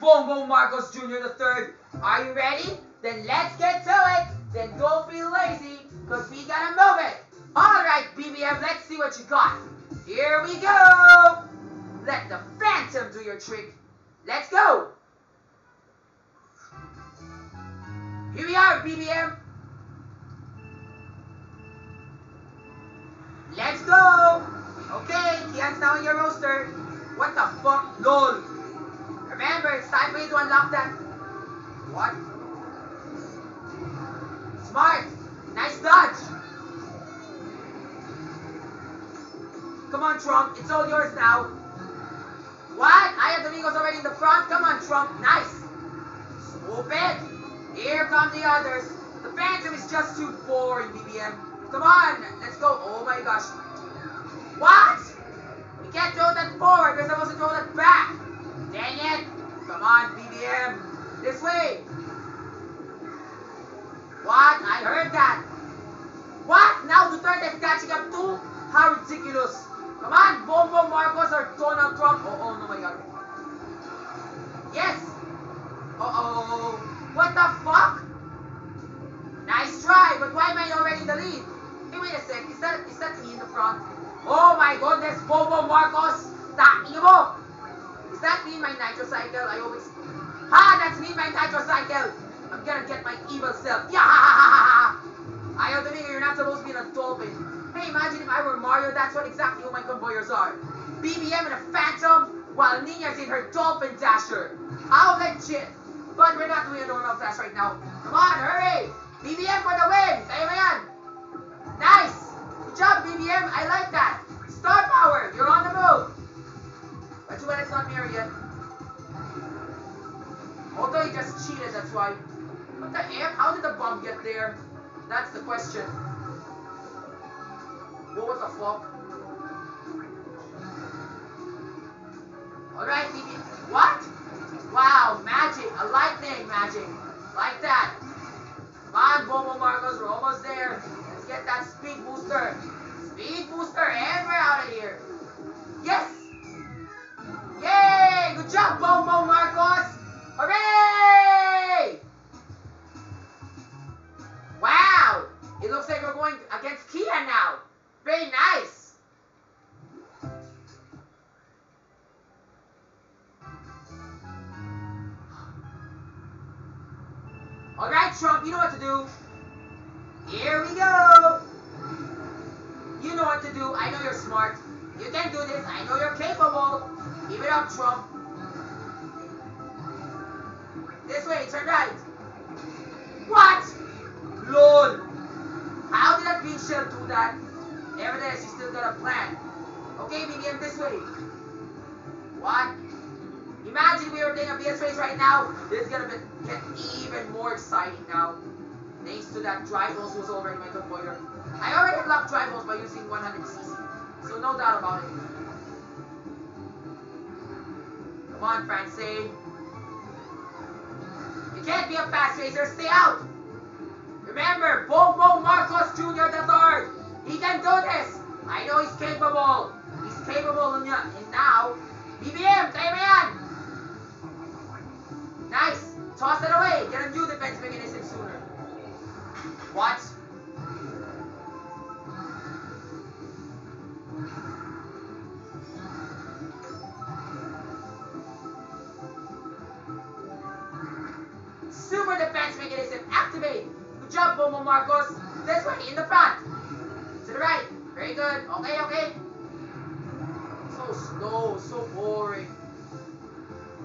Bongbong Marcos Jr. III. Are you ready? Then let's get to it. Then don't be lazy, because we gotta move it. Alright, BBM, let's see what you got. Here we go. Let the Phantom do your trick. Let's go. Here we are, BBM. Let's go. Okay, Kian's now in your roster. What the fuck? LOL. Remember, it's time for you to unlock that. What? Smart. Nice dodge. Come on, Trump. It's all yours now. What? Aya Domingo's already in the front. Come on, Trump. Nice. Swoop it. Here come the others. The Phantom is just too boring, BBM. Come on. Let's go. Oh my gosh. What? We can't throw that forward. We're supposed to throw that back. Dang it. Come on, BBM. This way. What? I heard that. What? Now Duterte's catching up too? How ridiculous. Come on, Bongbong Marcos or Donald Trump. Oh my god. Yes. Uh-oh. What the fuck? Nice try, but why am I already in the lead? Hey, wait a sec. Is that me in the front? Oh my goodness, Bongbong Marcos. Taking mo. Is that me in my nitrocycle? I always... that's me in my nitrocycle. I'm gonna get my evil self. Yeah! Aya Domingo, you're not supposed to be in a dolphin. Hey, imagine if I were Mario, that's what exactly who my convoyers are. BBM in a Phantom, while Nina's in her Dolphin Dasher. How legit. But we're not doing a normal dash right now. Come on, hurry! BBM for the win! Kaya mo yan! Nice! Good job, BBM. I like that. Star power. You're on the move. But too bad it's not mirror yet. Although he just cheated, that's why. What the F? How did the bomb get there? That's the question. What the fuck? Alright, BB. What? Wow, magic. A lightning magic. Like that. Come on, Bongbong Marcos. We're almost there. Let's get that speed booster. Speed booster. And we're out of here. Yes! Yay! Good job, Bongbong Marcos! Hooray! Wow! It looks like we're going against Kian now. Very nice. Alright, Trump, you know what to do. Here we go. You know what to do. I know you're smart. You can do this. I know you're capable. Keep it up, Trump. This way, turn right. What? LOL. How did that green shell do that? Nevertheless, you still got a plan. Okay, BBM, this way. What? Imagine we were playing a BS race right now. This is gonna get even more exciting now. Thanks to that Drivos who's already my convoyer. I already unlocked Drivos by using 100cc. So no doubt about it. Come on, Francine. You can't be a fast racer. Stay out. Remember, Bongbong Marcos Jr. III. He can do this. I know he's capable. He's capable and now. BBM, kaya mo yan. Nice. Toss it away. Get a new defense mechanism sooner. What? Super defense mechanism activate. Good job, Bongbong Marcos. This way, in the front. To the right. Very good. Okay. So slow, so boring.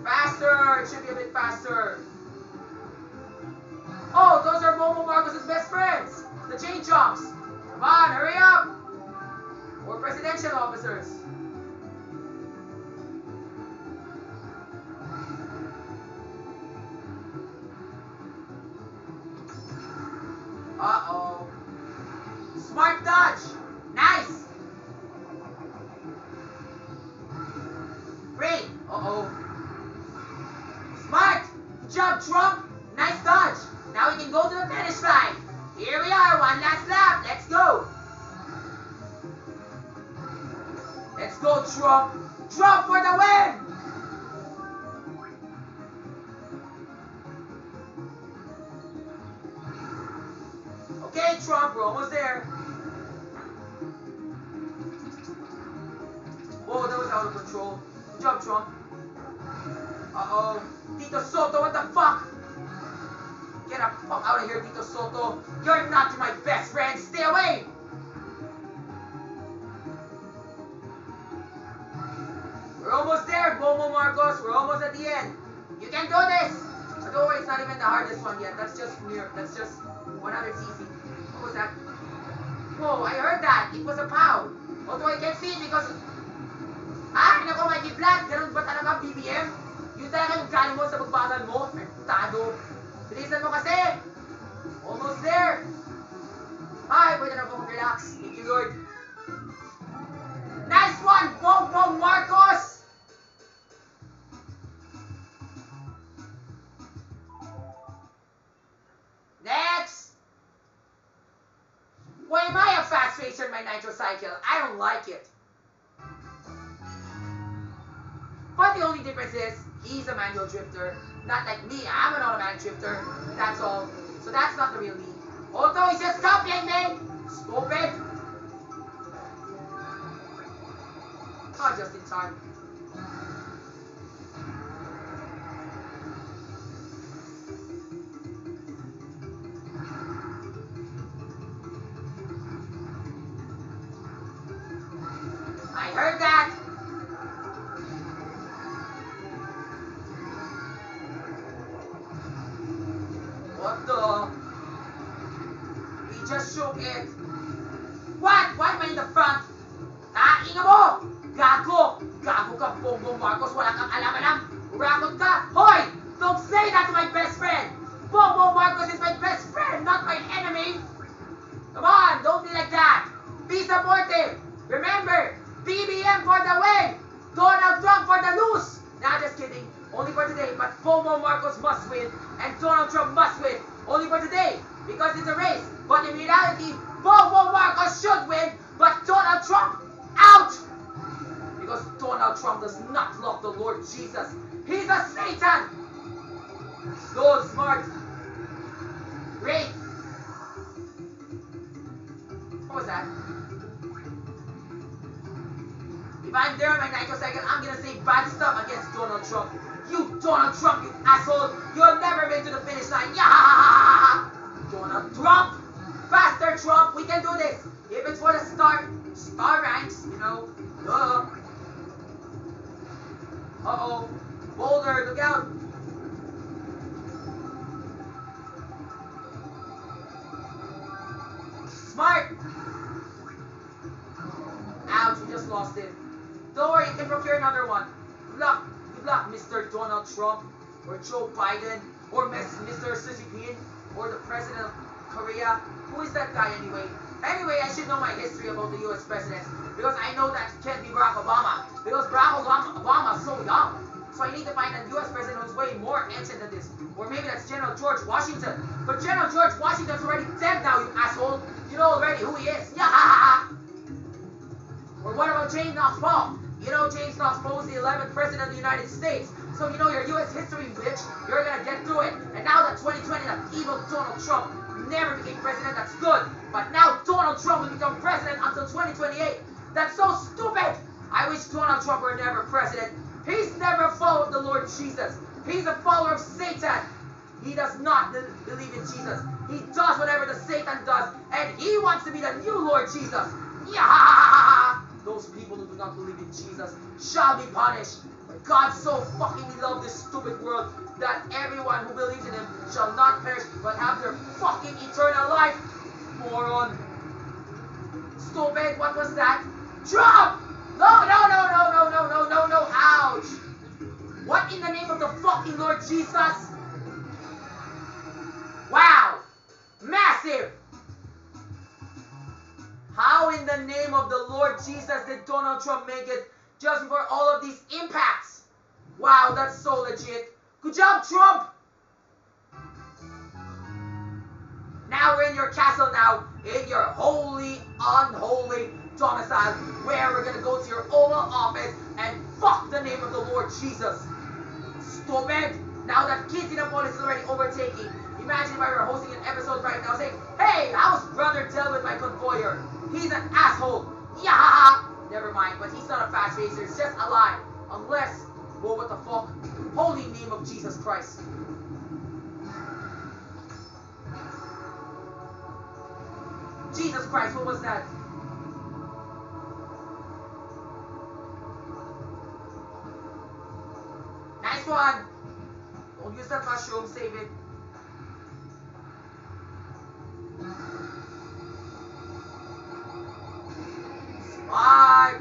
Faster. It should be a bit faster. Oh, those are Bongbong Marcos' best friends. The chain chomps. Come on, hurry up. Or presidential officers. Uh-oh. Smart dodge. Nice. Great. Uh-oh. Smart. Good job, Trump. Nice dodge. Now we can go to the finish line. Here we are. One last lap. Let's go. Let's go, Trump. Trump for the win. Trump. We're almost there. Whoa, that was out of control. Good job, Trump. Uh-oh. Tito Soto, what the fuck? Get the fuck out of here, Tito Soto. You're not my best friend. Stay away. We're almost there, Bongbong Marcos. We're almost at the end. You can do this. But don't worry, it's not even the hardest one yet. That's just near. That's just 100 cc. What was that? Whoa, I heard that. It was a pow. Although I can't see it because... Ah, nako, Mikey Black. Ganun ba talaga BBM? Yun talaga yung galing mo sa pagbagal mo. Mertado. Bilisan mo kasi. Almost there. Ay, pwede na po mag-relax. Thank you, Lord. Nice one, Bongbong Marcos! Next! Why am I a fast racer in my nitro cycle? I don't like it. But the only difference is, he's a manual drifter. Not like me, I'm an automatic drifter. That's all. So that's not the real me. Although he's just copying me! Stupid! Oh, just in time. I heard that! What the? We just shook it. What? Why am I in the front? Inga mo! Gago! Gago ka, Bongbong Marcos. Wala kang alam-alam. Rakot ka. Hoy! Don't say that to my best friend! Bongbong Marcos is my best friend, not my enemy! Come on, don't be like that! Be supportive! Remember, BBM for the win! Donald Trump for the lose! Nah, just kidding. Only for today, but Bongbong Marcos must win, and Donald Trump must win. Only for today, because it's a race. But in reality, Bongbong Marcos should win, but Donald Trump out! Because Donald Trump does not love the Lord Jesus. He's a Satan! Good, smart. Great. What was that? If I'm there on my nitro cycle, I'm gonna say bad stuff against Donald Trump. You Donald Trump, you asshole! You'll never make it to the finish line. Yeah! Donald Trump! Faster, Trump! We can do this! If it's for the star ranks, you know. Duh. Uh-oh. Boulder, look out! Smart! Ouch, we just lost it. Don't worry, you can procure another one. Good luck. Good luck, Mr. Donald Trump, or Joe Biden, or Mr. Xi Jinping, or the President of Korea. Who is that guy anyway? Anyway, I should know my history about the US presidents, because I know that it can't be Barack Obama, because Barack Obama is so young. So I need to find a US president who's way more ancient than this. Or maybe that's General George Washington. But General George Washington's already dead now, you asshole. You know already who he is. Yeah. Or what about James Knox Paul? You know James Knox Paul was the 11th president of the United States. So you know your US history, bitch. You're gonna get through it. And now that 2020, that evil Donald Trump never became president, that's good. But now Donald Trump will become president until 2028. That's so stupid. I wish Donald Trump were never president. He's never followed the Lord Jesus. He's a follower of Satan. He does not believe in Jesus. He does whatever the Satan does. And he wants to be the new Lord Jesus. Yeah! Those people who do not believe in Jesus shall be punished. But God so fucking loved this stupid world that everyone who believes in him shall not perish but have their fucking eternal life. Moron. Stupid, what was that? Trump! No! Ouch! What in the name of the fucking Lord Jesus? Wow! Massive! How in the name of the Lord Jesus did Donald Trump make it just before all of these impacts? Wow, that's so legit. Good job, Trump! Now we're in your castle now, in your holy, unholy domicile, where we're gonna go to your Oval Office and fuck the name of the Lord Jesus. Stupid! Now that Kizinapolis is already overtaking, Imagine if I were hosting an episode right now saying, hey, how's Brother Del with my convoyer? He's an asshole. Yeah, never mind, but he's not a fast racer. It's just a lie. Unless, whoa, what the fuck? Holy name of Jesus Christ. Jesus Christ, what was that? Nice one. Don't use that mushroom, save it. Smart.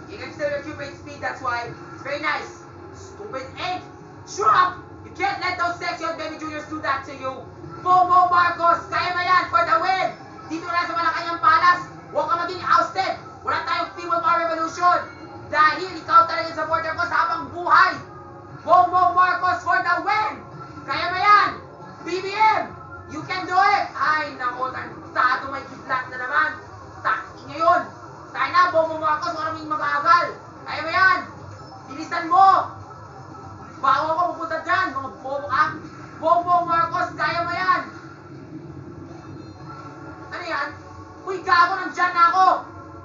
You can still recuperate speed, that's why. It's very nice. Stupid egg. Shut up! You can't let those section baby juniors do that to you. Bobo Marcos, kaya mo yan for the win! Dito na sa Malacanang Palace, huwag ka maging ousted. Wala tayong People Power Revolution. Dahil ikaw talaga yung supporter ko sa habang buhay. Bobo Marcos for the win! Kaya mo yan! BBM! You can do it! Ay, nako, tado may kidlat na naman. Taki ngayon. Tayo na, Bobo Marcos, huwag kaming mag-aagal. Kaya mo yan! Bilisan mo! Bago ako pupunta dyan, mga bobo ka. Bobo Marcos, kaya mo yan! Ano yan? Uy, gago, nandyan na ako!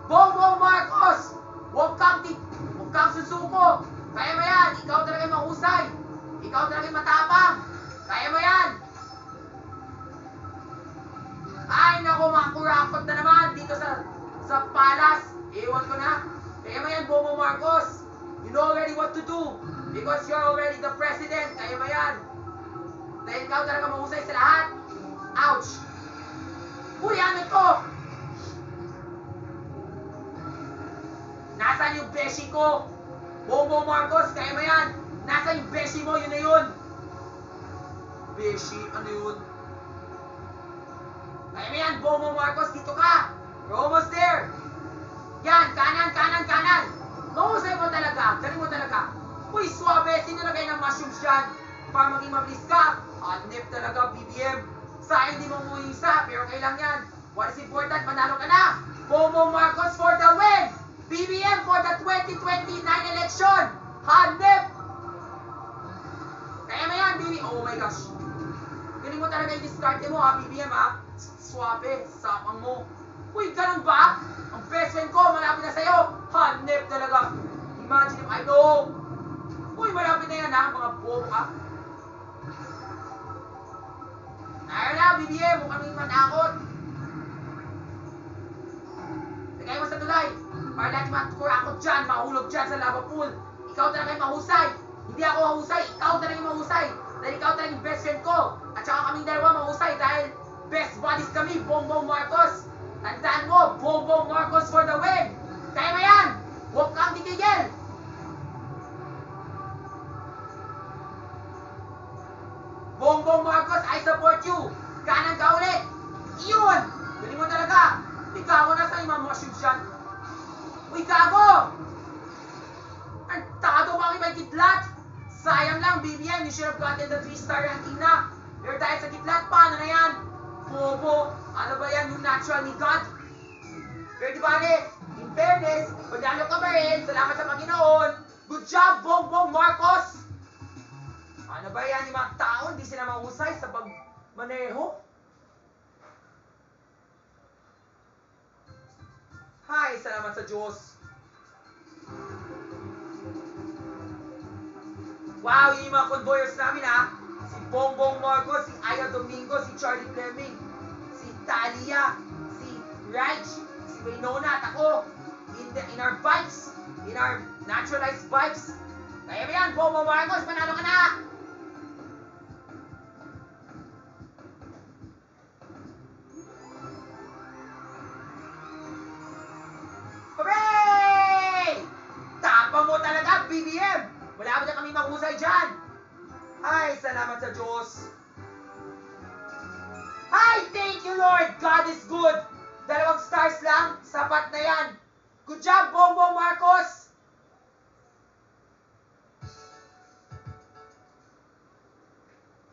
Bobo Marcos! Huwag kang susuko! Kaya mo yan! Ikaw talaga mahusay! Ikaw talaga matapang! Kaya mo yan! Ay, naku, mga kurakot na naman dito sa Palace. Ewan ko na. Kaya mo yan, Bobo Marcos. You know already what to do. Because you're already the president. Kaya mo yan. Dahil ikaw talaga mahusay sa lahat. Ouch. Uy, ano to? Nasaan yung beshi ko? Bobo Marcos, kaya mo yan. Nasaan yung beshi mo? Yun na yun. Beshi, ano yun? Kaya mo yan, Bobo Marcos, dito ka. We're almost there. Yan, kanan, kanan, kanan. Mahusay mo talaga. Galing mo talaga. Uy, suabe, sinilagay ng mushrooms dyan. Para maging mabilis ka. Hanip talaga, BBM. Sayang di mo umuisa, pero kailang yan. What is important, manalo ka na. Bobo Marcos for the win. BBM for the 2029 election. Hanip. Kaya mo yan, BBM. Oh my gosh. Galing mo talaga yung discarte mo, ha, BBM, ha. Swabe, sapang mo. Uy, ganun ba? Ang best friend ko, malapit na sa'yo. Hanip talaga. Imagine if I know. Uy, malapit na yan, ha, mga bobo ka. Ayaw na, BBM, huwag kami matakot. Lagay mo sa tulay. Para lahat matukurakot dyan, mahulog dyan sa lava pool. Ikaw talaga yung mahusay. Hindi ako mahusay, ikaw talaga yung mahusay. Dahil ikaw talaga yung best friend ko. At saka kaming dalawa mahusay dahil best buddies kami, Bongbong Marcos. Tandaan mo, Bongbong Marcos for the win. Kaya mo yan. Huwag kang titigil. Bongbong Marcos, I support you. Kanan ka ulit. Iyon. Galing mo talaga. Ikaw na sa mga mushrooms dyan. Uy, gago. Ang tado ba may kidlat? Sayang lang, BBM. You should have gotten the 3-star ranking na. Pero dahil sa kidlat, paano na yan? Bobo. Ano ba yan? Yung natural ni God? Pero di ba in fairness, panalo ka pa rin. Salamat sa Panginoon. Good job, Bongbong Marcos. Ano ba yan, yung mga tao, hindi sila mahusay sa pagmaneho? Hi, salamat sa Diyos. Wow, yun yung mga convoyers namin, ha? Si Bongbong Marcos, si Aya Domingo, si Charlie Fleming, si Talia, si Raj, si Waynona at ako. In our bikes, in our naturalized bikes. Kaya ba yan, Bongbong Marcos, panalo ka na! Hooray! Tapang mo talaga, BBM! Malapit na kami mahusay dyan! Ay, salamat sa Diyos! Hi! Thank you, Lord! God is good! 2 stars lang, sapat na yan! Good job, Bongbong Marcos!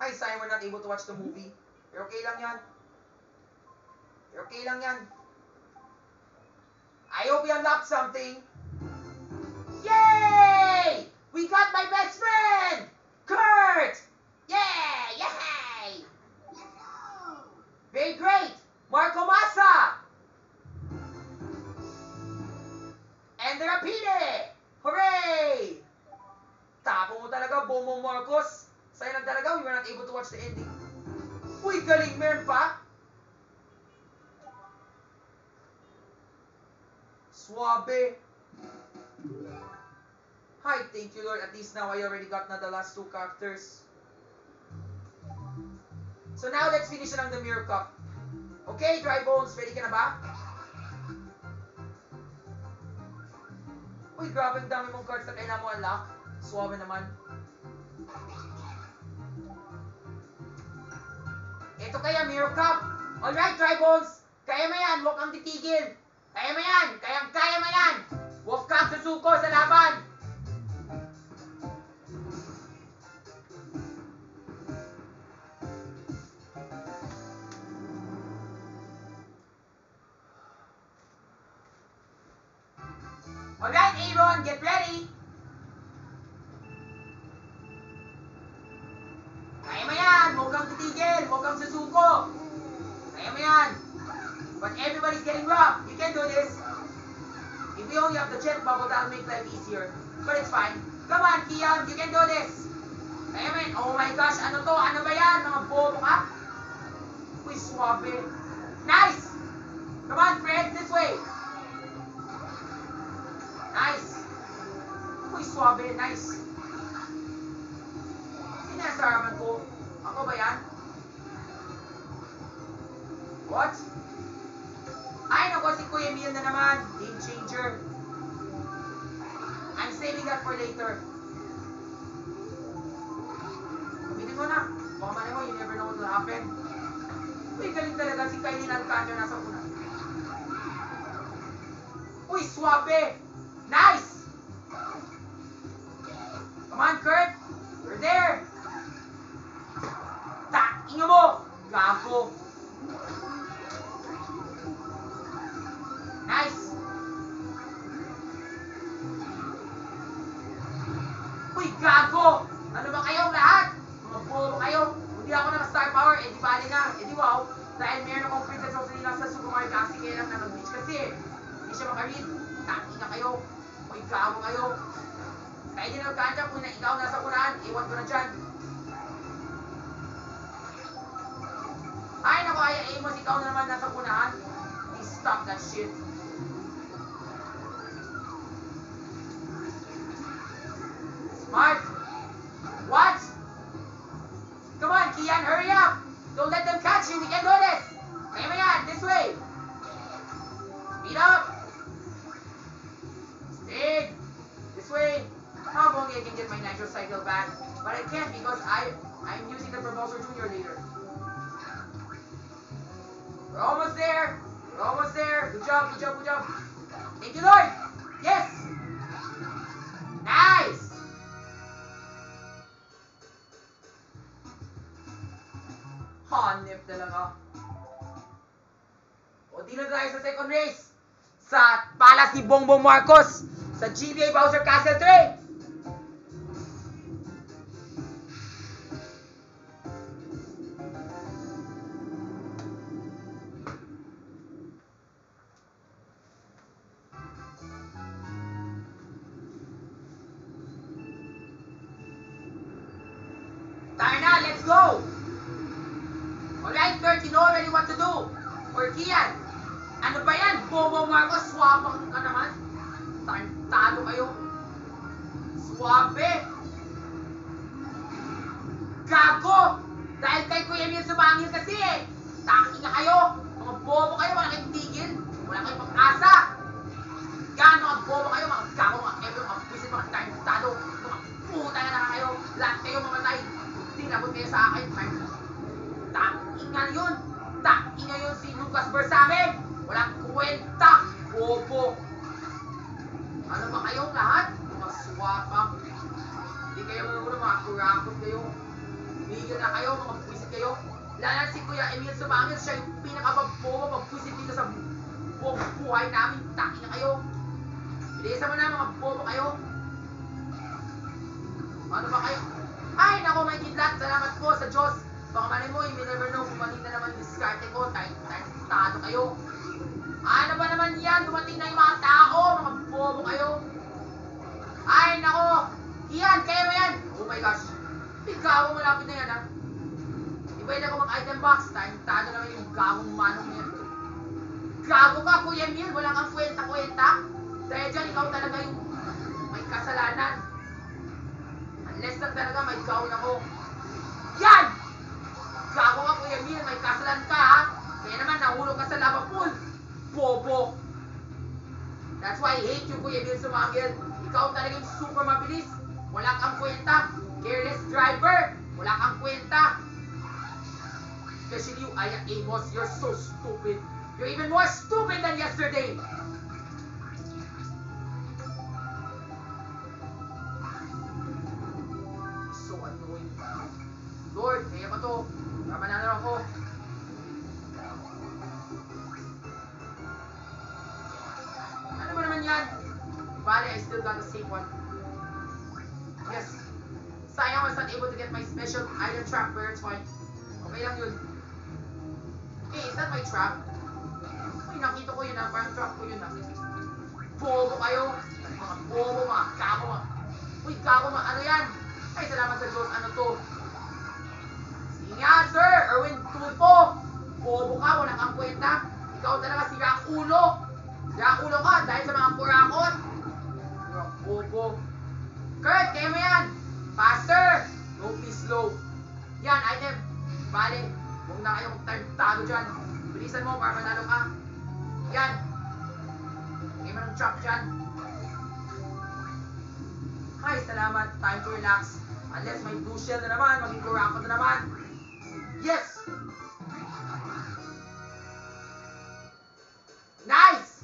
Hi, sayang we're not able to watch the movie. Pero okay lang yan. Pero okay lang yan. I hope we unlocked something. Yay! We got my best friend! Kurt! Hooray! Tapo mo talaga, Bongbong Marcos. Sayang lang talaga, we were not able to watch the ending. Uy, galing, meron pa? Suabe. Hi, thank you Lord. At least now I already got na the last 2 characters. So now let's finish lang the Mirror Cup. Okay, Dry Bones, ready ka na ba? Uy, grabe ang dami mong cards na kailangan mo unlock. Suabe naman. Ito kaya, Mirror Cup. Alright, Dry Bones. Kaya mo yan, huwag kang titigil. Kaya mo yan, kaya mo yan. Huwag kang susuko sa laban. Alright, Aaron, get ready. Kaya mo yan, huwag kang titigil, huwag kang susuko. Kaya mo yan. But everybody's getting rough. You can do this. If we only have the jet bubble, that'll make life easier. But it's fine. Come on, Kian, you can do this. Kaya mo yan. Oh my gosh, ano to? Ano ba yan? Mga bobo ka? Uy, suabe. Nice! Come on, Fred, this way. Nice. Uy, suabe, nice. Sino yan sa harapan ko? Ako ba yan? What? Ay, naku, si Kuya Emil na naman. Game changer. I'm saving that for later. Gamitin mo na. Baka man mo, you never know what will happen. Uy, galing talaga si Kylie Alcantara nasa una. Uy, suabe. Nice! Come on, Kurt. You're there. Inga mo. Gago. Nice! Uy, gago! Ano ba kayong lahat? Mga bobo kayo. Hindi ako naka-star power, eh di bali na. Eh di wow. Dahil meron akong Princess Rosalina sa Super Mario Galaxy, kaya lang na nag-glitch kasi eh. Hindi siya makaread. Tangi na kayo. Uy, gago kayo. Kaya din nagkanta kung na ikaw nasa unahan, iwan ko na dyan. Ay, naku, Aya Amos, ikaw na naman nasa unahan. Please stop that shit. Smart! What? Come on, Kian, hurry up! Don't let them catch you, we can do this! Kaya mo yan, this way! Speed up! Speed! This way! How long I can get my nitro cycle back? But I can't because I'm using the Propulsor Junior later. We're almost there! We're almost there! Good job, good job, good job! Thank you, Lord! Yes! Nice! Hanip talaga. O, di na tayo sa second race. Sa palace ni Bongbong Marcos. Sa GBA Bowser Castle 3. Tayo na, let's go! Alright, Kurt, you know already what to do. Or Kian, ano ba yan? Bongbong Marcos, swapang ka naman. Tarantado kayo. Swabe. Gago! Dahil kay Kuya Emil sumangil kasi eh. Taki nga kayo. Mga bobo kayo, wala kayong tigil. Wala kayong pag-asa. Gano'n mga bobo kayo, mga gago, mga ebro, mga pisit, mga tarantado. Mga puta na kayo. Lahat kayo mamatay. Tinabot kayo sa akin. Takinga yun. Takinga yun si Lucas Bersamin. Walang kwenta. Bobo. Ano ba kayong lahat? Mga swapang. Hindi kayo marunong, mga kurakot kayo. Bigyan na kayo, mga puwisit kayo. Lalo si Kuya Emil Sumangil, siya yung pinakababobo, magpuwisit dito sa buong buhay namin. Takinga kayo. Bilisan mo na, mga bobo kayo. Ano ba kayo? Ay, naku, may kidlat. Salamat po sa Diyos. Baka malay mo, you may never know kung kanina naman diskarte ko. Tado kayo. Ano ba naman yan? Dumating na yung mga tao. Mga bobo kayo. my gosh. Gago, malapit na yan ha. Di pwede ako mag-item box. Tado naman yung gagong manong yan. Gago ka, Kuya Emil. Wala kang kwenta-kwenta. Dahil dyan, ikaw talaga yung may kasalanan. Unless lang talaga may gaon ako. Yan! Gago ka, Kuya Emil. May kasalanan ka ha. Kaya naman, nahulog ka sa lava pool. Bobo. That's why I hate you, Kuya Emil Sumangil. Ikaw talaga yung super mabilis. Wala kang kwenta. Careless driver. Wala kang kwenta. Especially you, Aya Amos. You're so stupid. You're even more stupid than yesterday. So annoying. Lord, kaya ba to? Tama na lang ako. Ano ba naman yan? Bale, I still got the same one. Yes. Sayang I was not able to get my special item trap, but it's fine. Okay lang yun. Hey, is that my trap? Uy, nakita ko yun ha. Parang trap ko yun ha. Bobo kayo. Mga bobo, mga kako, mga... Uy, kako, mga ano yan? Ay, salamat sa Diyos. Ano to? Sige nga, sir. Erwin Tulfo. Bobo ka. Wala kang kwenta. Ikaw talaga si Rakulo. Rakulo ka dahil sa mga kurakot. Bobo. Kurt, kaya mo yan. Faster. No, please, slow. Yan, item. Bale, huwag na kayong tago dyan. Bilisan mo para manalo ka. Yan. Game mo ng chop dyan. Ay, salamat. Time to relax. Unless may blue shell na naman, maging Kurako na naman. Yes! Nice!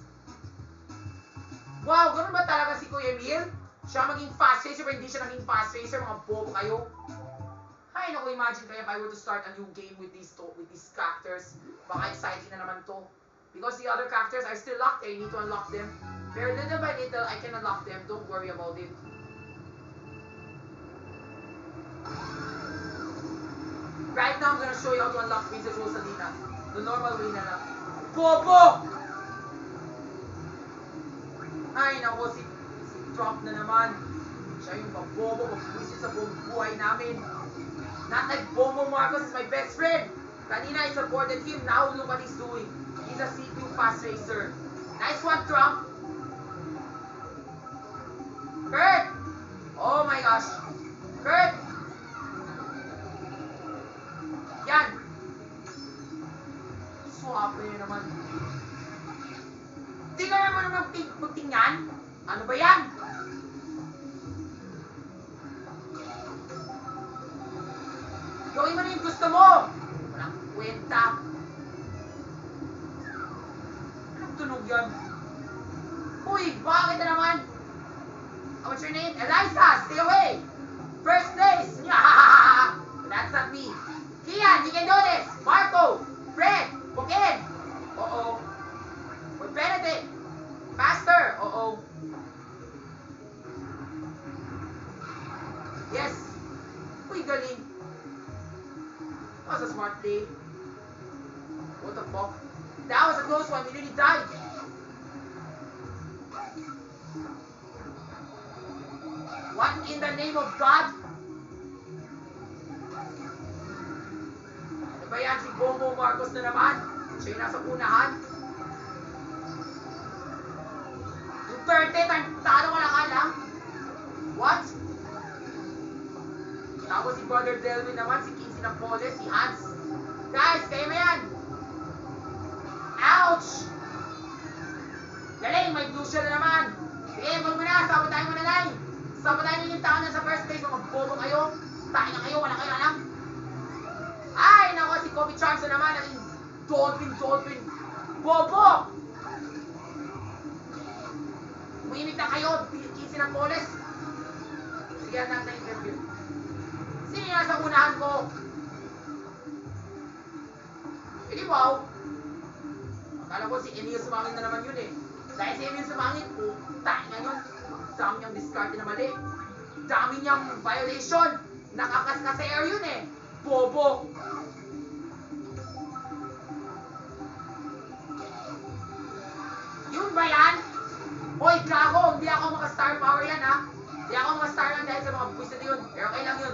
Wow, ganun ba talaga si Kuya Emil? Siya maging fast racer, pero hindi siya naging fast racer. Mga bobo kayo. Ay, naku, imagine kaya if I were to start a new game with these characters. Baka exciting na naman to. Because the other characters are still locked. I need to unlock them. Pero little by little, I can unlock them. Don't worry about it. Right now, I'm gonna show you how to unlock Princess Rosalina. The normal way na lang. Bobo! Ay, naku, si Drop na naman. Siya yung pabobo, pagbuisit sa buong buhay namin. Not like Bombo Marcos is my best friend. Kanina I supported him, now look what he's doing. He's a CPU fast racer. Nice one, Trump. Kurt! Oh my gosh. Kurt! Yan. Swabe naman. Tingnan mo naman magtingnan. Ano ba yan? Gawin mo na yung gusto mo! Walang kwenta. Anong tunog yan? Uy, bakit na naman? What's your name? Eliza! Stay away! First place! That's not me. Kian, you can do this! Marco! Fred! Joaquin! Uh-oh. Or Benedict! Faster! Uh-oh. Yes! Uy, galing. That was a smart play. What the fuck? That was a close one. We nearly died. What in the name of God? Ano ba yan? Si Bombo Marcos na naman. Siya yung nasa unahan. Yung 30, talo ka na ka lang. What? Tapos si Brother Delvin naman, si King Sinapoles, si Hans. Guys, kayo mo yan! Ouch! Galing, may blue shell na naman. Sige, huwag mo na, sabotahin mo na lang. Sabotahin yung tao na sa first place, mga bobo kayo. Tayo na kayo, wala kayo alam. Ay, nako, si Kobe Charms na naman, naging Dolphin. Bobo! Umimik na kayo, King Sinapoles. Sige, anak na interview. Sino yung nasa unahan ko? Hindi, wow. Akala ko si Emil Sumangit na naman yun eh. Dahil si Emil Sumangit, tayo nga yun. Dami niyang discard na mali. Dami niyang violation. Nakakaskasair yun eh. Bobo. Yun ba yan? Hoy, gago, hindi ako maka-star power yan ha. Hindi ako maka-star lang dahil sa mga buwis na yun. Pero okay lang yun.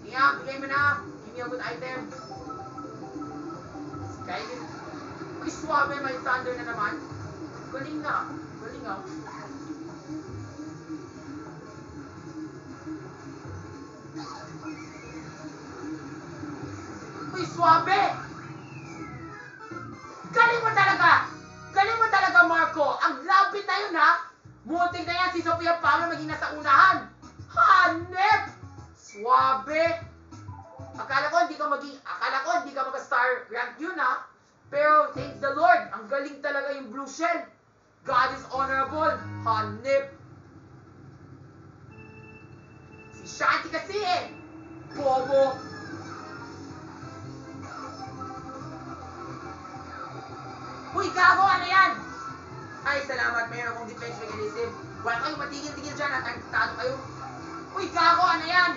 Mia, bigay mo na. Give me a good item. Skyrim. Uy, swabe, may thunder na naman. Galing na. Galing ah. Uy, swabe! Galing mo talaga! Galing mo talaga, Marco! Ang lapit na yun, ha? Muntik na yan si Sofia Pablo maging nasa unahan! Hanep! Swabe! Akala ko hindi ka mag-star rank yun, ha? Pero, thank the Lord, ang galing talaga yung Blue Shell. God is honorable. Hanep! Si Shanti kasi eh! Bobo! Uy, gago! Ano yan? Ay, salamat. Mayroon akong defense mechanism. Wala kayong matigil-tigil dyan at tado kayo. Uy, gago! Ano yan?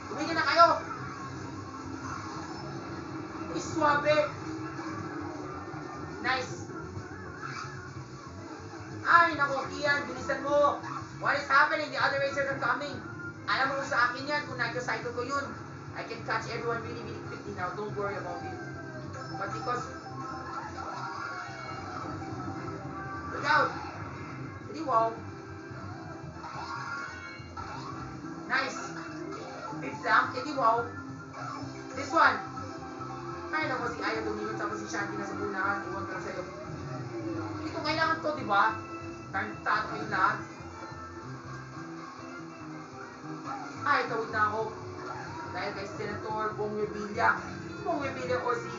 Tumigil na kayo. Uy, swabe. Nice. Ay, naku, Kian. Bilisan mo. What is happening? The other racers are coming. Alam mo sa akin yan kung nag-cycle ko yun. I can catch everyone really, really quickly now. Don't worry about it. But because... Look out! Hindi, wow. Nice. It's lang. Hindi, wow. This one. Ay, naku, si Aya Dominion tapos si Shanti na sa bunahan. Iwan ko lang sa'yo. Hindi ko kailangan to, di ba? Tato kayo lahat. Ay, tawid na ako. Dahil kay Senator Bong Revilla. Bong Revilla or si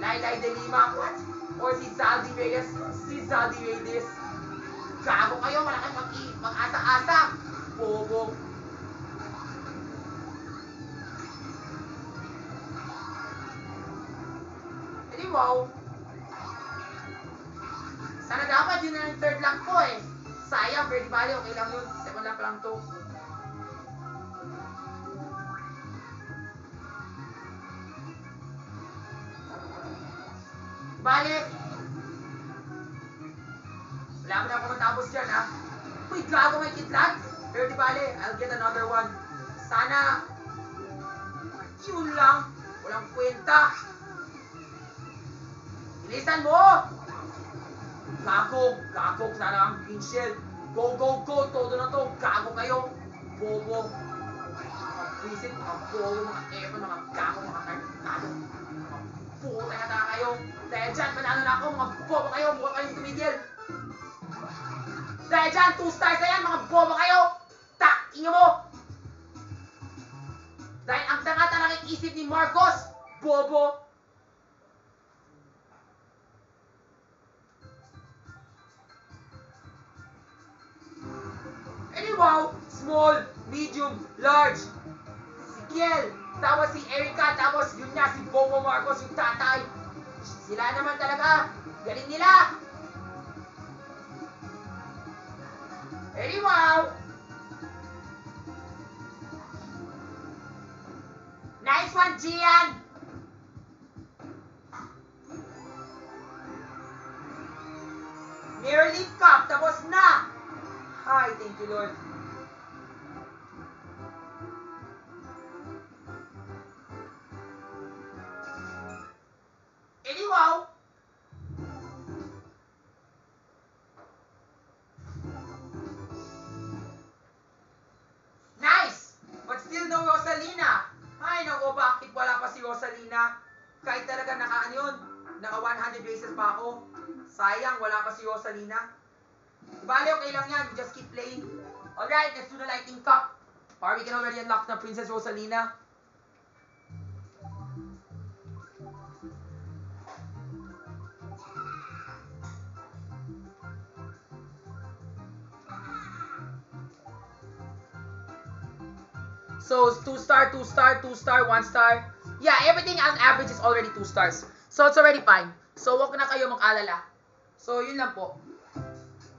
Laylay de Lima. What? Or si Zaldi Reyes. Si Zaldi Reyes. Gago kayo, wala kayong mag-asa-asa. Bobo. Hindi, wow. Sana dapat yun na yung third lap ko eh. Sayang, very value. Okay lang yun. Second lap lang to. Balik! Wala mo na ako matapos dyan, ha? Uy, gago may kitlat! Pero di bale, I'll get another one. Sana, yun lang. Walang kwenta. Bilisan mo! Gago, sana ang green shell. Go, todo na to. Gago kayo. Bobo. Mga visit, mga bobo, mga epo, mga gago, mga kartado. Puta na kayo. Dahil dyan, panalo na ako. Mga bobo kayo. Mukha kayong tumigil. Dahil dyan, 2 stars na yan. Mga bobo kayo. Inyo mo. Dahil ang tanga-tanga ng isip ni Marcos. Bobo. Wow. Small, medium, large. Si Kiel. Tapos si Erica. Tapos yun nga, si Bobo Marcos, yung tatay. Sila naman talaga. Galing nila. Wow. Nice one, Gian. Mirror Leaf Cup. Tapos na. Hi, thank you, Lord. Wow. Nice! But still no Rosalina. Ay, naku, bakit wala pa si Rosalina? Kahit talaga naka 100 races pa ako. Sayang, wala pa si Rosalina. Bale, okay lang yan. We just keep playing. Alright, let's do the Lightning Cup. Or we can already unlock na Princess Rosalina. So, 2 star, 2 star, 2 star, 1 star. Yeah, everything on average is already 2 stars. So, it's already fine. So, wag na kayo mag-alala. So, yun lang po.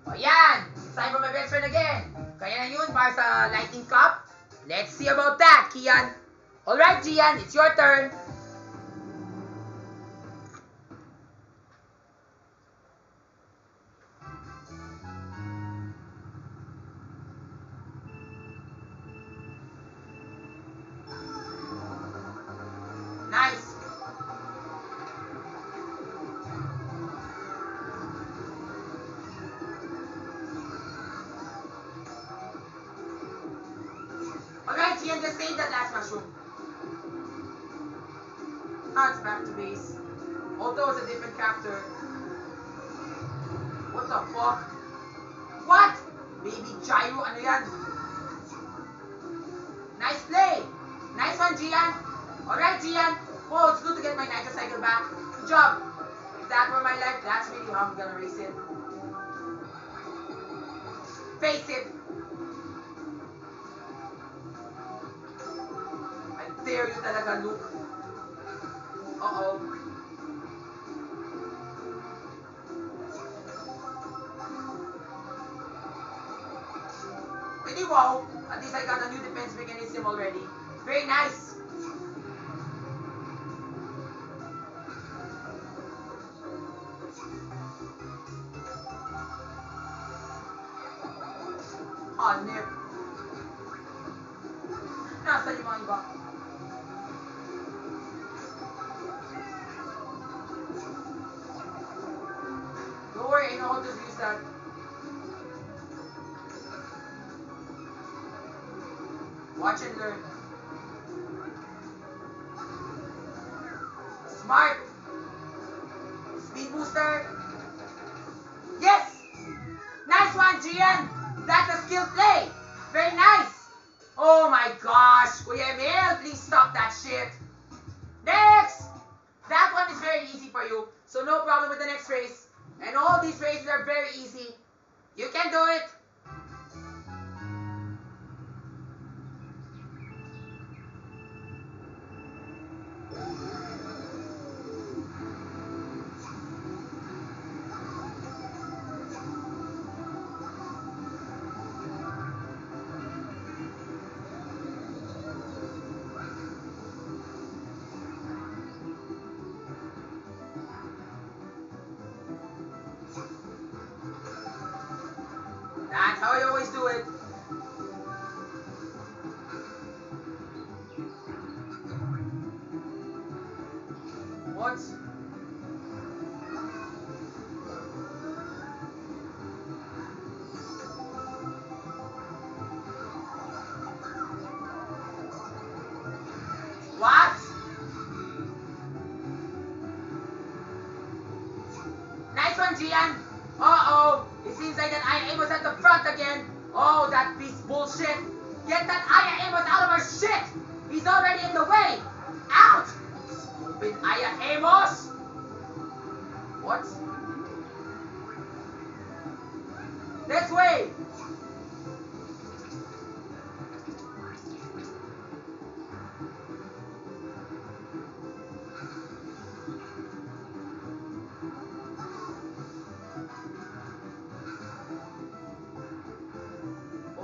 O, yan! It's time for my best friend again. Kaya na yun para sa Lightning Cup. Let's see about that, Kian. Alright, Gian, it's your turn. Gian just saved that last mushroom. Now it's back to base. Although it's a different character. What the fuck? What? Baby Gyro, ano yan? Nice play! Nice one, Gian! Alright, Gian! Oh, it's good to get my Nitro Cycle back. Good job! If that were my life, that's really how I'm gonna race it. Face it! I dare you talaga, Luke. Uh-oh. Really wow! At least I got a new defense mechanism already. Very nice! Oh, nip. Nasaan yung mga iba? Don't worry, I know how to use that. Watch and learn. Smart! Speed booster! Yes! Nice one, Gian! That's a skill play! Very nice! Oh my gosh! Kuya Emil, please stop that shit! Next! That one is very easy for you, so no problem with the next race. And all these races are very easy. You can do it! That's how I always do it. What? What? Nice one, Gian. Uh-oh. It seems like that Aya Amos at the front again. Oh, that piece bullshit. Get that Aya Amos out of our shit. He's already in the way. Out. Stupid Aya Amos. What? This way.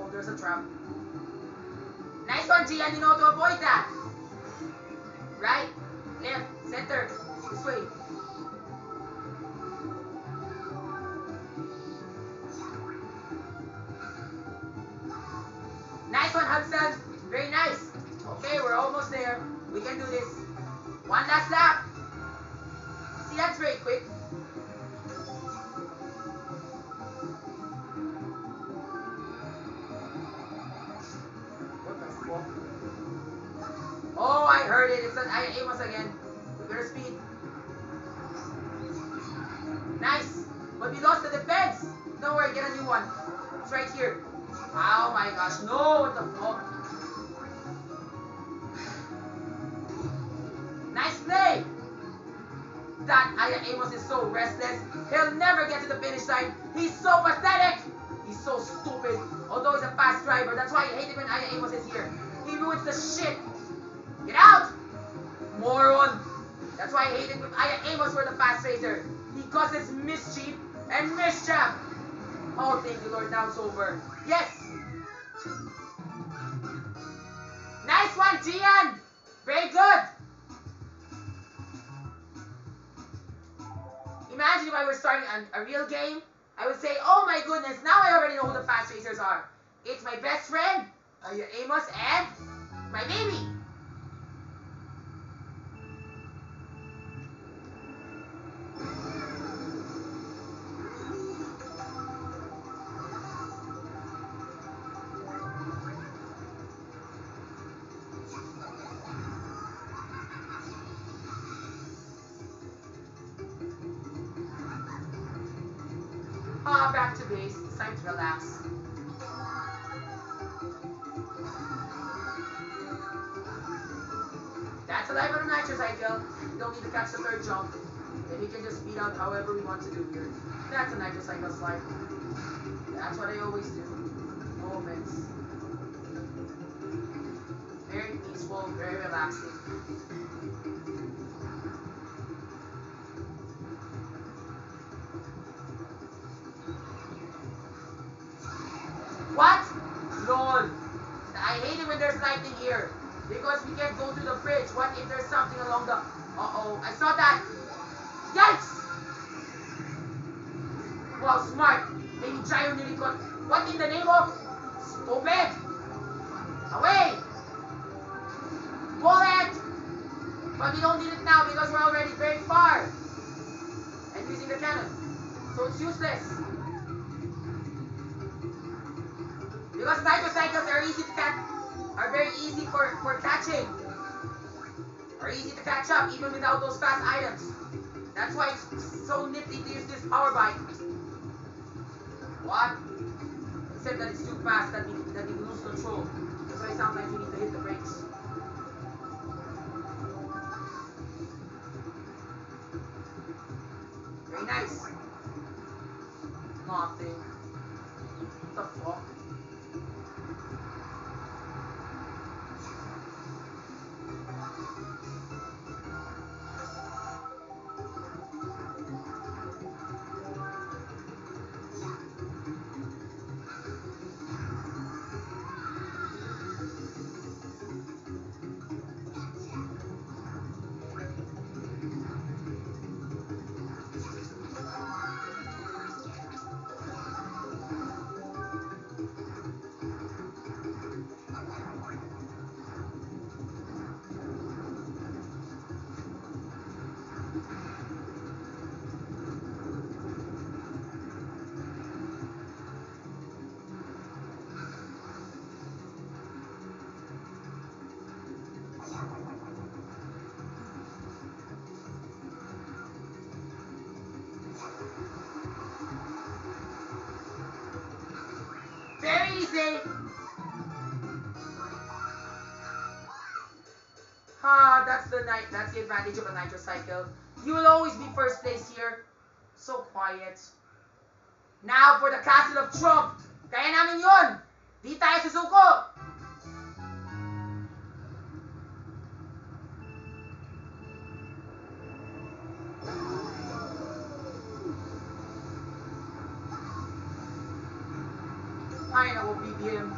There's a trap. Nice one, Gian. You know how to avoid that. Right, left, center. This way. Nice one, Hudson. Very nice. Okay, we're almost there. We can do this. One last lap. See, that's very quick. Oh, I heard it. It's an Aya Amos again. With her speed. Nice. But we lost the defense. Don't worry, get a new one. It's right here. Oh my gosh. No, what the fuck? Nice play. That Aya Amos is so restless. He'll never get to the finish line. He's so pathetic. He's so stupid. Although he's a fast driver. That's why I hate it when Aya Amos is here. He ruins the shit. Get out! Moron! That's why I hate it when Aya Amos were the fast racer. He causes mischief and mischief. Oh, thank you, Lord. Now it's over. Yes! Nice one, Gian! Very good! Imagine if I were starting a real game, I would say, oh my goodness, now I already know who the fast racers are. It's my best friend, Aya Amos, and my baby. time to relax. That's a life on a nitro cycle. You don't need to catch the third jump. Then we can just speed out however we want to do here. That's a nitro cycle slide. That's what I always do. Moments. Very peaceful, very relaxing. What? LOL. I hate it when there's lightning here. Because we can't go to the bridge. What if there's something along the... Uh-oh. I saw that. Yikes! Wow, smart. Maybe Gyro nearly got... What in the name of... Stupid! Away! Bullet! But we don't need it now because we're already very far. And using the cannon. So it's useless. Because nitro cycles are easy to catch, are very easy for catching. Are easy to catch up even without those fast items. That's why it's so nifty to use this power bike. What? Except that it's too fast that we lose control. That's why sometimes we need to hit the brakes. Very nice. Nothing. What the fuck? Very easy. That's the advantage of a nitro cycle. You will always be first place here. So quiet. Now for the Castle of Trump. Kaya namin yun. Di tayo susuko. Ay, naku, BBM.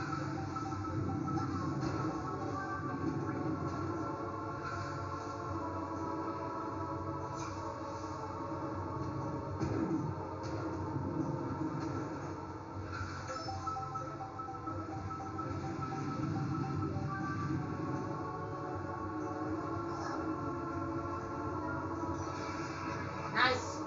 Nice.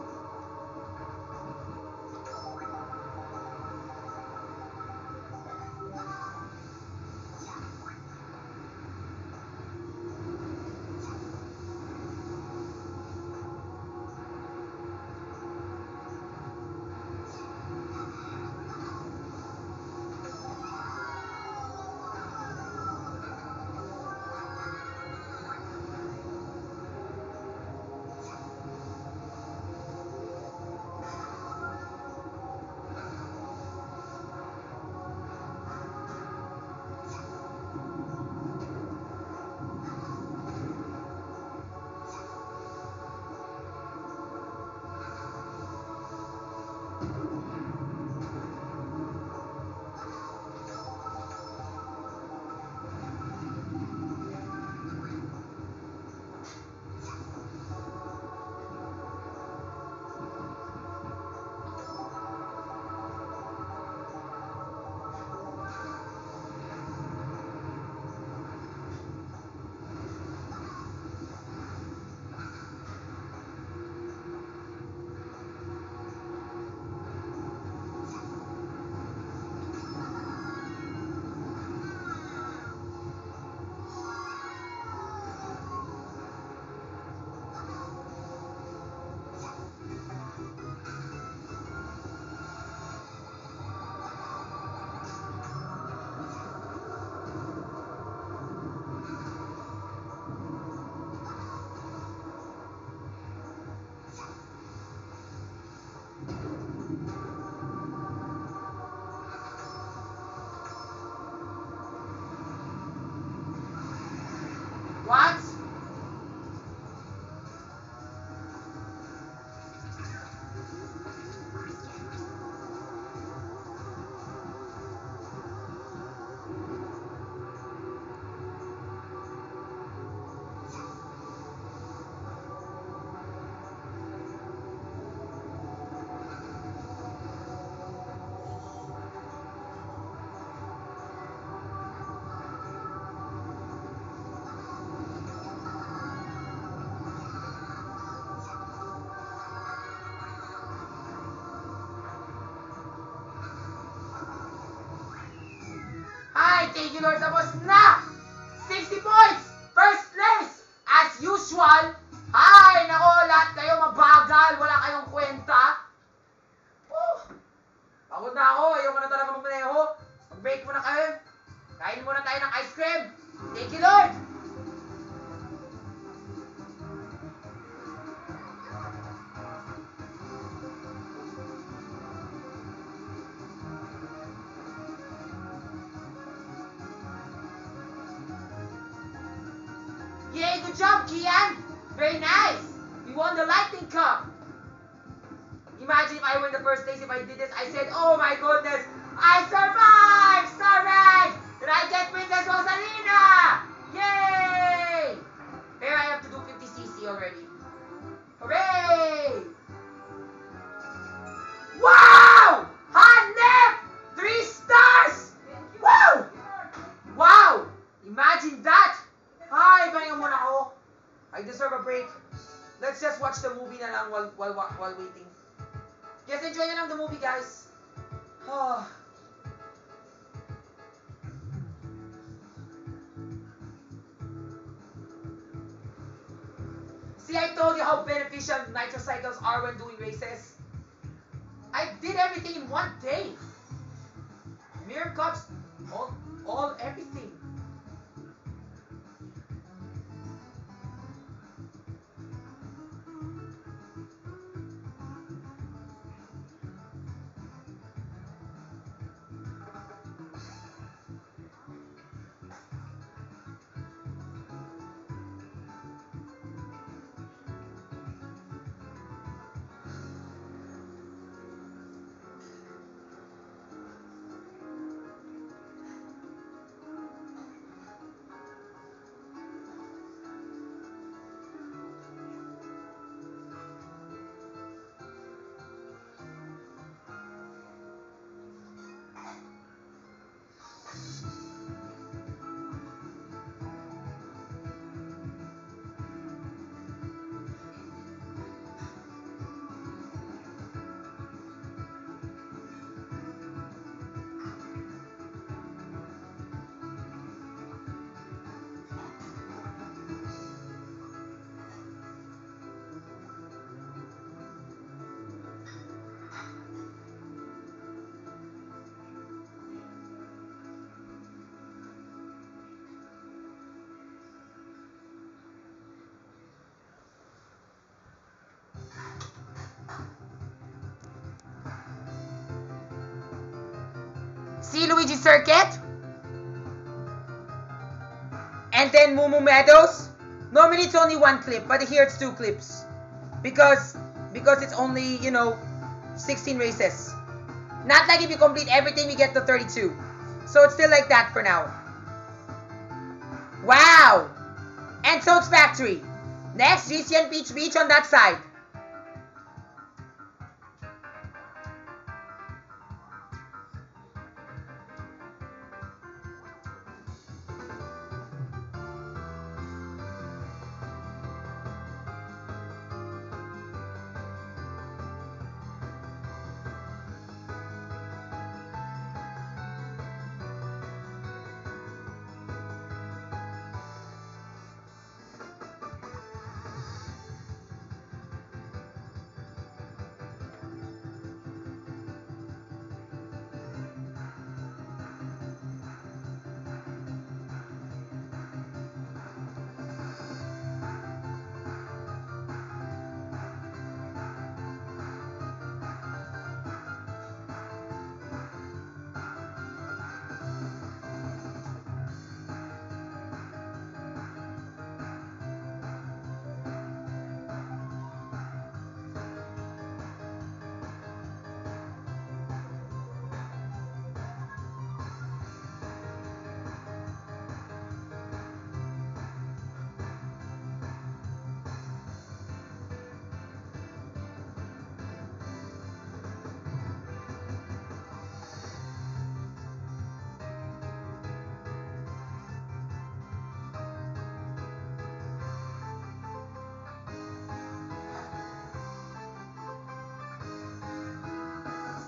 Tigilor tapos na! 60 points! First place! As usual. Ay, nako, lahat kayo mabagal. Wala kayong kwenta. Pagod na ako. Ayaw ko na talaga magmaneho. Mag-break muna kayo. Kain muna tayo ng ice cream. Tigilor! Yay, good job, Kian! Very nice! We won the Lightning Cup! Imagine if I were in the first place, if I did this, I said, oh my goodness, I survived! Star rank! Did I get Princess Rosalina? Yay! Here I have to do 50cc already. Hooray! Wow! Hanep! 3 stars! Woo! Wow! Imagine that! Hi, pahinga muna ako. I deserve a break. Let's just watch the movie na lang while waiting. Just enjoy na lang the movie, guys. See, I told you how beneficial nitrocycles are when doing races. I did everything in one day. Mirror cups, all everything. See Luigi Circuit? And then Moo Moo Meadows? Normally it's only 1 clip, but here it's 2 clips. Because it's only, 16 races. Not like if you complete everything, we get to 32. So it's still like that for now. Wow! And Toad's Factory. Next, GCN Peach Beach on that side.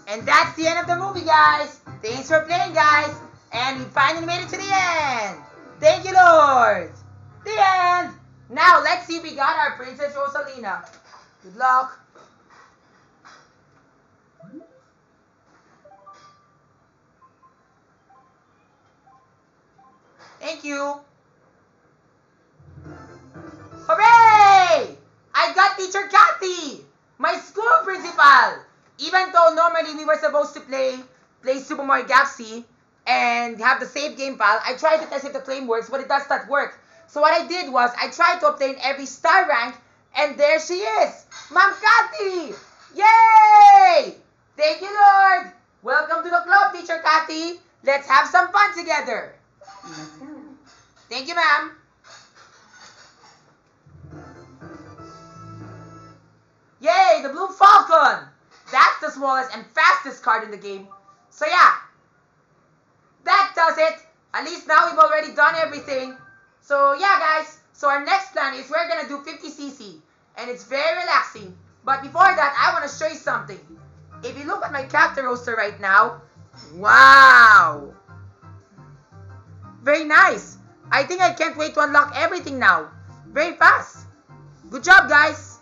And that's the end of the movie, guys. Thanks for playing, guys. And we finally made it to the end. Thank you, Lord. The end. Now, let's see if we got our Princess Rosalina. Good luck. Thank you. Hooray! I got Teacher Kathy, my school principal. Even though normally we were supposed to play Super Mario Galaxy and have the save game file, I tried to test if the claim works, but it does not work. So what I did was, I tried to obtain every star rank, and there she is! Ma'am Kathy! Yay! Thank you, Lord! Welcome to the club, Teacher Kathy! Let's have some fun together! Thank you, ma'am! Yay! The Blue Falcon! That's the smallest and fastest card in the game. So yeah, that does it. At least now we've already done everything. So yeah, guys. So our next plan is we're gonna do 50cc, and it's very relaxing. But before that, I want to show you something. If you look at my character roster right now, wow, very nice. I think I can't wait to unlock everything now. Very fast. Good job, guys.